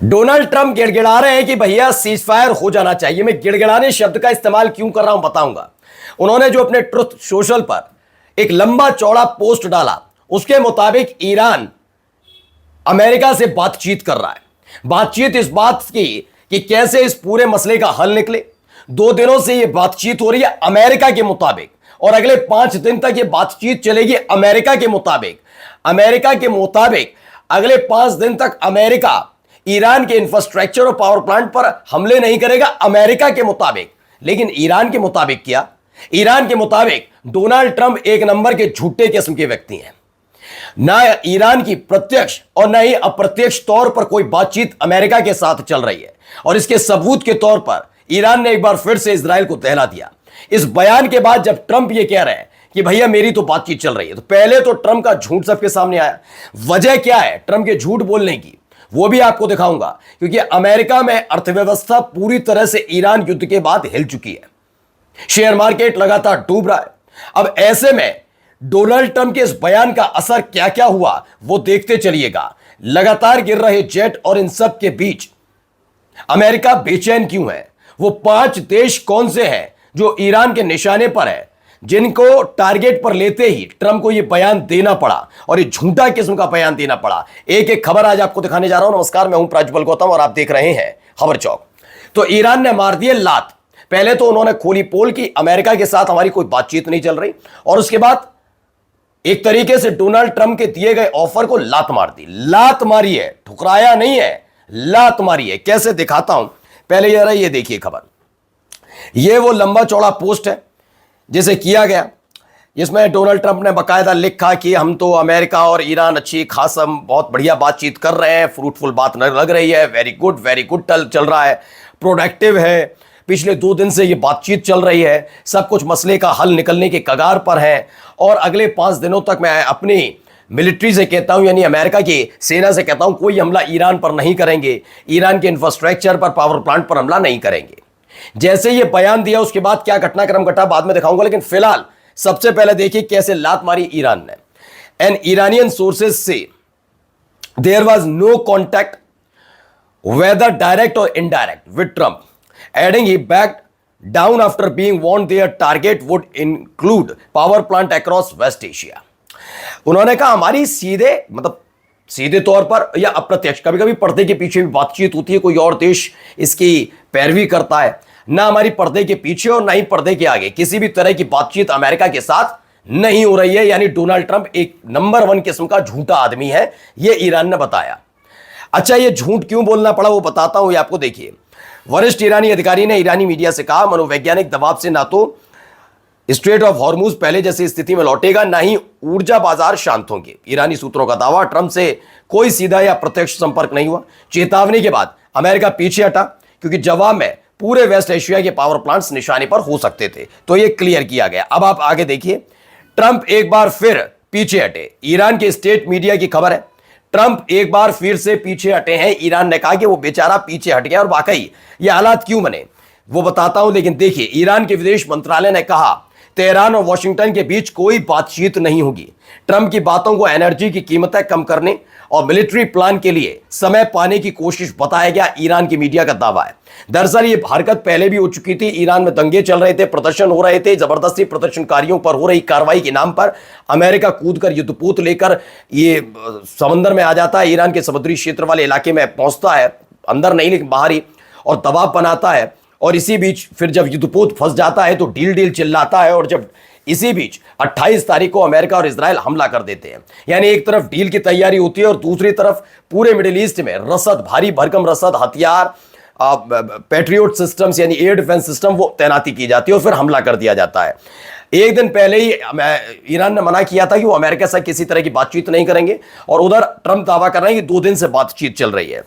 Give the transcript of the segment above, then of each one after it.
Donald Trump गिड़गिड़ा रहे हैं कि भैया सीज फायर हो जाना चाहिए। मैं गिड़गिड़ाने शब्द का इस्तेमाल क्यों कर रहा हूं बताऊंगा। उन्होंने जो अपने ट्रुथ सोशल पर एक लंबा चौड़ा पोस्ट डाला, उसके मुताबिक ईरान अमेरिका से बातचीत कर रहा है। बातचीत इस बात की कि कैसे इस पूरे मसले का हल निकले। 2 दिनों से यह बातचीत हो रही है अमेरिका के मुताबिक, और अगले 5 दिन तक यह बातचीत चलेगी अमेरिका के मुताबिक। अगले 5 दिन तक अमेरिका ईरान के इंफ्रास्ट्रक्चर और पावर प्लांट पर हमले नहीं करेगा अमेरिका के मुताबिक। लेकिन ईरान के मुताबिक क्या? ईरान के मुताबिक डोनाल्ड ट्रंप एक नंबर के झूठे किस्म के व्यक्ति हैं। ना ईरान की प्रत्यक्ष और ना ही अप्रत्यक्ष तौर पर कोई बातचीत अमेरिका के साथ चल रही है, और इसके सबूत के तौर पर ईरान ने एक बार फिर से इजराइल को दहला दिया। इस बयान के बाद जब ट्रंप ये कह रहे हैं कि भैया मेरी तो बातचीत चल रही है, तो पहले तो ट्रंप का झूठ सबके सामने आया। वजह क्या है ट्रंप के झूठ बोलने की, वो भी आपको दिखाऊंगा। क्योंकि अमेरिका में अर्थव्यवस्था पूरी तरह से ईरान युद्ध के बाद हिल चुकी है, शेयर मार्केट लगातार डूब रहा है। अब ऐसे में डोनाल्ड ट्रंप के इस बयान का असर क्या क्या हुआ वो देखते चलिएगा। लगातार गिर रहे जेट और इन सब के बीच अमेरिका बेचैन क्यों है? वो 5 देश कौन से हैं जो ईरान के निशाने पर है, जिनको टारगेट पर लेते ही ट्रंप को यह बयान देना पड़ा, और ये झूठा किस्म का बयान देना पड़ा। एक एक खबर आज आपको दिखाने जा रहा हूं। नमस्कार, मैं हूं प्राज्वल गौतम और आप देख रहे हैं खबर चौक। तो ईरान ने मार दिए लात। पहले तो उन्होंने खोली पोल कि अमेरिका के साथ हमारी कोई बातचीत नहीं चल रही, और उसके बाद एक तरीके से डोनाल्ड ट्रंप के दिए गए ऑफर को लात मार दी। लात मारी है, ठुकराया नहीं है, लात मारी है। कैसे दिखाता हूं, पहले जरा ये देखिए खबर। ये वो लंबा चौड़ा पोस्ट है जिसे किया गया, जिसमें डोनाल्ड ट्रंप ने बकायदा लिखा कि हम तो अमेरिका और ईरान अच्छी खास बहुत बढ़िया बातचीत कर रहे हैं, फ्रूटफुल बात लग रही है, वेरी गुड चल रहा है, प्रोडक्टिव है, पिछले 2 दिन से ये बातचीत चल रही है, सब कुछ मसले का हल निकलने के कगार पर है, और अगले 5 दिनों तक मैं अपनी मिलिट्री से कहता हूं, यानी अमेरिका की सेना से कहता हूं, कोई हमला ईरान पर नहीं करेंगे, ईरान के इंफ्रास्ट्रक्चर पर, पावर प्लांट पर हमला नहीं करेंगे। जैसे ये बयान दिया उसके बाद क्या घटनाक्रम घटा बाद में दिखाऊंगा, लेकिन फिलहाल सबसे पहले देखिए कैसे लात मारी ईरान ने। एन इरानियन सोर्सेज से there was no contact whether direct और indirect with Trump, adding he backed down after being warned their target would include power plant across West Asia. उन्होंने कहा हमारी सीधे तौर पर या अप्रत्यक्ष, कभी कभी पर्दे के पीछे भी बातचीत होती है, कोई और देश इसकी पैरवी करता है, ना हमारी पर्दे के पीछे और ना ही पर्दे के आगे किसी भी तरह की बातचीत अमेरिका के साथ नहीं हो रही है। यानी डोनाल्ड ट्रंप एक नंबर 1 किस्म का झूठा आदमी है, यह ईरान ने बताया। अच्छा, यह झूठ क्यों बोलना पड़ा वो बताता हूं, ये आपको देखिए। वरिष्ठ ईरानी अधिकारी ने ईरानी मीडिया से कहा मनोवैज्ञानिक दबाव से ना तो स्ट्रेट ऑफ हॉर्मुज पहले जैसी स्थिति में लौटेगा, ना ही ऊर्जा बाजार शांत होंगे। ईरानी सूत्रों का दावा, ट्रंप से कोई सीधा या प्रत्यक्ष संपर्क नहीं हुआ। चेतावनी के बाद अमेरिका पीछे हटा, क्योंकि जवाब में पूरे वेस्ट एशिया के पावर प्लांट्स निशाने पर हो सकते थे, तो यह क्लियर किया गया। अब आप आगे देखिए, ट्रंप एक बार फिर पीछे हटे। ईरान के स्टेट मीडिया की खबर है, ट्रंप एक बार फिर से पीछे हटे हैं। ईरान ने कहा कि वो बेचारा पीछे हट गया, और वाकई ये हालात क्यों बने वो बताता हूं। लेकिन देखिए, ईरान के विदेश मंत्रालय ने कहा तेहरान और वॉशिंगटन के बीच कोई बातचीत नहीं होगी। ट्रंप की बातों को एनर्जी की कीमतें कम करने और मिलिट्री प्लान के लिए समय पाने की कोशिश बताया गया, ईरान की मीडिया का दावा है। दरअसल ये हरकत पहले भी हो चुकी थी। ईरान में दंगे चल रहे थे, प्रदर्शन हो रहे थे, जबरदस्ती प्रदर्शनकारियों पर हो रही कार्रवाई के नाम पर अमेरिका कूदकर युद्धपोत लेकर ये समंदर में आ जाता है, ईरान के समुद्री क्षेत्र वाले इलाके में पहुंचता है, अंदर नहीं लेकिन बाहर ही, और दबाव बनाता है। और इसी बीच फिर जब युद्धपोत फंस जाता है तो डील चिल्लाता है, और जब इसी बीच 28 तारीख को अमेरिका और इजराइल हमला कर देते हैं। यानी एक तरफ डील की तैयारी होती है और दूसरी तरफ पूरे मिडिल ईस्ट में रसद, भारी भरकम रसद, हथियार, पैट्रियोट सिस्टम्स यानी एयर डिफेंस सिस्टम वो तैनाती की जाती है और फिर हमला कर दिया जाता है। एक दिन पहले ही ईरान ने मना किया था कि वो अमेरिका से किसी तरह की बातचीत नहीं करेंगे, और उधर ट्रंप दावा कर रहे हैं कि 2 दिन से बातचीत चल रही है।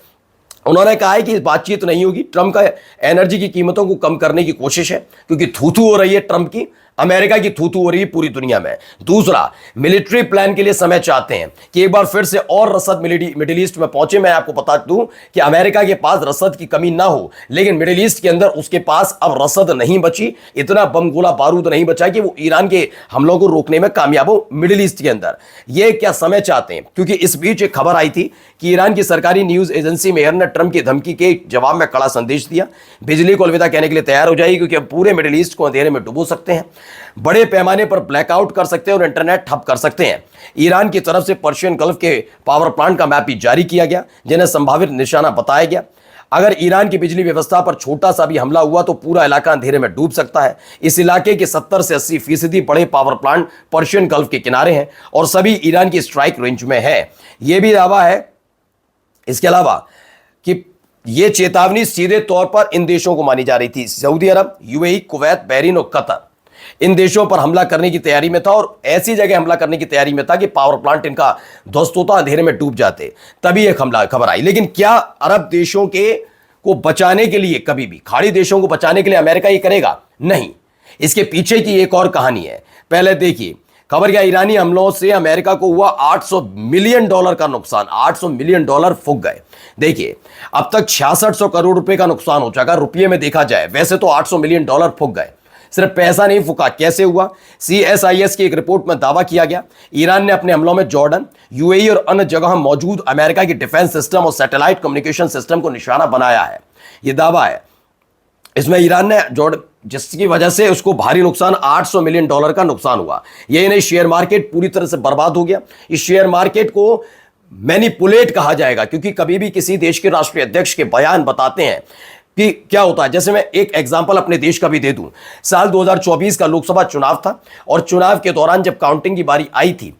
उन्होंने कहा है कि बातचीत नहीं होगी। ट्रंप का एनर्जी की कीमतों को कम करने की कोशिश है, क्योंकि थू-थू हो रही है ट्रंप की अमेरिका की थू हो रही है पूरी दुनिया में। दूसरा, मिलिट्री प्लान के लिए समय चाहते हैं कि एक बार फिर से और रसद मिडिल ईस्ट में पहुंचे। मैं आपको बता दूं कि अमेरिका के पास रसद की कमी ना हो, लेकिन मिडिल ईस्ट के अंदर उसके पास अब रसद नहीं बची, इतना बम गोला बारूद नहीं बचा कि वो ईरान के हमलों को रोकने में कामयाब हो मिडिल ईस्ट के अंदर। ये क्या समय चाहते हैं? क्योंकि इस बीच एक खबर आई थी कि ईरान की सरकारी न्यूज एजेंसी मेहर ने ट्रंप की धमकी के जवाब में कड़ा संदेश दिया, बिजली को अलविदा कहने के लिए तैयार हो जाएगी, क्योंकि अब पूरे मिडिल ईस्ट को अंधेरे में डुबो सकते हैं, बड़े पैमाने पर ब्लैकआउट कर सकते हैं और इंटरनेट ठप कर सकते हैं। ईरान की तरफ से पर्शियन गल्फ के पावर प्लांट का मैप भी जारी किया गया, जिन्हें संभावित निशाना बताया गया। अगर ईरान की बिजली व्यवस्था पर छोटा सा भी हमला हुआ तो पूरा इलाका अंधेरे में डूब सकता है। इस इलाके के 70 से 80% बड़े पावर प्लांट पर्शियन गल्फ के किनारे हैं और सभी ईरान की स्ट्राइक रेंज में है। यह भी दावा है इसके अलावा कि यह चेतावनी सीधे तौर पर इन देशों को मानी जा रही थी, सऊदी अरब, यूएई, कुवैत, बहरीन और कतर इन देशों पर हमला करने की तैयारी में था और ऐसी जगह हमला करने की तैयारी में था कि पावर प्लांट इनका ध्वस्त होता, अंधेरे में डूब जाते, तभी एक हमला खबर आई। लेकिन क्या अरब देशों के को बचाने के लिए, कभी भी खाड़ी देशों को बचाने के लिए अमेरिका ये करेगा? नहीं। इसके पीछे की एक और कहानी है। पहले देखिए खबर क्या, ईरानी हमलों से अमेरिका को हुआ $800 मिलियन का नुकसान। $800 मिलियन फूक गए। देखिए अब तक 6600 करोड़ रुपए का नुकसान हो चुका रुपये में देखा जाए, वैसे तो $800 मिलियन फूक गए। सिर्फ पैसा नहीं फूका, कैसे हुआ? CSIS की एक रिपोर्ट में दावा किया गया ईरान ने अपने हमलों में जॉर्डन, यूएई और अन्य जगह मौजूद अमेरिका की डिफेंस सिस्टम और सैटेलाइट कम्युनिकेशन सिस्टम को निशाना बनाया है। यह दावा है। इसमें ईरान ने जॉर्डन, जिसकी वजह से उसको भारी नुकसान $800 मिलियन का नुकसान हुआ। यही नहीं, शेयर मार्केट पूरी तरह से बर्बाद हो गया। इस शेयर मार्केट को मैनिपुलेट कहा जाएगा, क्योंकि कभी भी किसी देश के राष्ट्रीय अध्यक्ष के बयान बताते हैं कि क्या होता है। जैसे मैं एक एग्जांपल अपने देश का भी दे दूं, साल 2024 का लोकसभा चुनाव था और चुनाव के दौरान जब काउंटिंग की बारी आई थी,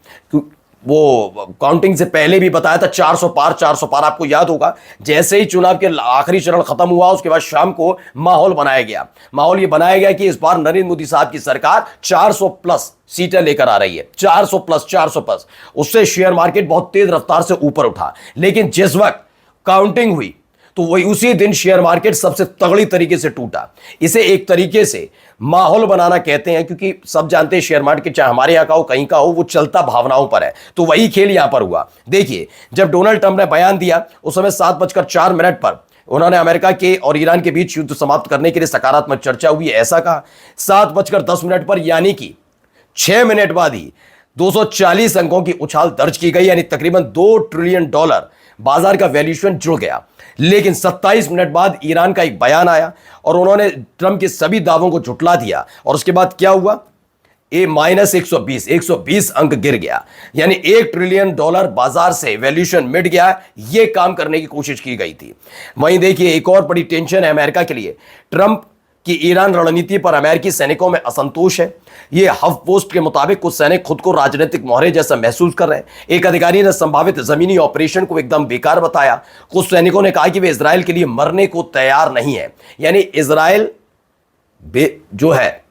वो काउंटिंग से पहले भी बताया था 400 पार 400 पार, आपको याद होगा। जैसे ही चुनाव के आखिरी चरण खत्म हुआ उसके बाद शाम को माहौल बनाया गया। माहौल ये बनाया गया कि इस बार नरेंद्र मोदी साहब की सरकार 400 प्लस सीटें लेकर आ रही है, 400 प्लस। उससे शेयर मार्केट बहुत तेज रफ्तार से ऊपर उठा। लेकिन जिस वक्त काउंटिंग हुई तो वही उसी दिन शेयर मार्केट सबसे तगड़ी तरीके से टूटा। इसे एक तरीके से माहौल बनाना कहते हैं, क्योंकि सब जानते हैं शेयर मार्केट चाहे हमारे यहां का हो कहीं का हो, वो चलता भावनाओं पर है। तो वही खेल यहां पर हुआ। देखिए जब डोनाल्ड ट्रंप ने बयान दिया उस समय 7:04 पर उन्होंने अमेरिका के और ईरान के बीच युद्ध समाप्त करने के लिए सकारात्मक चर्चा हुई, ऐसा कहा। 7:10 पर यानी कि 6 मिनट बाद ही 240 अंकों की उछाल दर्ज की गई, यानी तकरीबन $2 ट्रिलियन बाजार का वैल्यूएशन जुड़ गया। लेकिन 27 मिनट बाद ईरान का एक बयान आया और उन्होंने ट्रंप के सभी दावों को झुटला दिया। और उसके बाद क्या हुआ? -120 अंक गिर गया, यानी $1 ट्रिलियन बाजार से वैल्यूएशन मिट गया। यह काम करने की कोशिश की गई थी। वहीं देखिए एक और बड़ी टेंशन है अमेरिका के लिए। ट्रंप कि ईरान रणनीति पर अमेरिकी सैनिकों में असंतोष है। यह हफ पोस्ट के मुताबिक कुछ सैनिक खुद को राजनीतिक मोहरे जैसा महसूस कर रहे हैं। एक अधिकारी ने संभावित जमीनी ऑपरेशन को एकदम बेकार बताया। कुछ सैनिकों ने कहा कि वे इजराइल के लिए मरने को तैयार नहीं है, यानी इजराइल जो है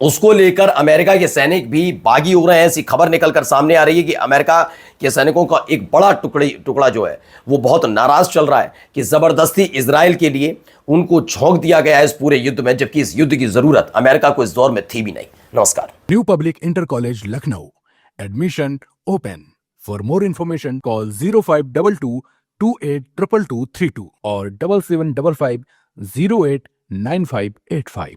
उसको लेकर अमेरिका के सैनिक भी बागी हो रहे हैं। ऐसी खबर निकलकर सामने आ रही है कि अमेरिका के सैनिकों का एक बड़ा टुकड़ा जो है वो बहुत नाराज चल रहा है कि जबरदस्ती इजराइल के लिए उनको झोंक दिया गया है इस पूरे युद्ध में, जबकि इस युद्ध की जरूरत अमेरिका को इस दौर में थी भी नहीं। नमस्कार। New public inter college Lucknow, admission open. For more information call 0522 282232 और 7755 089585।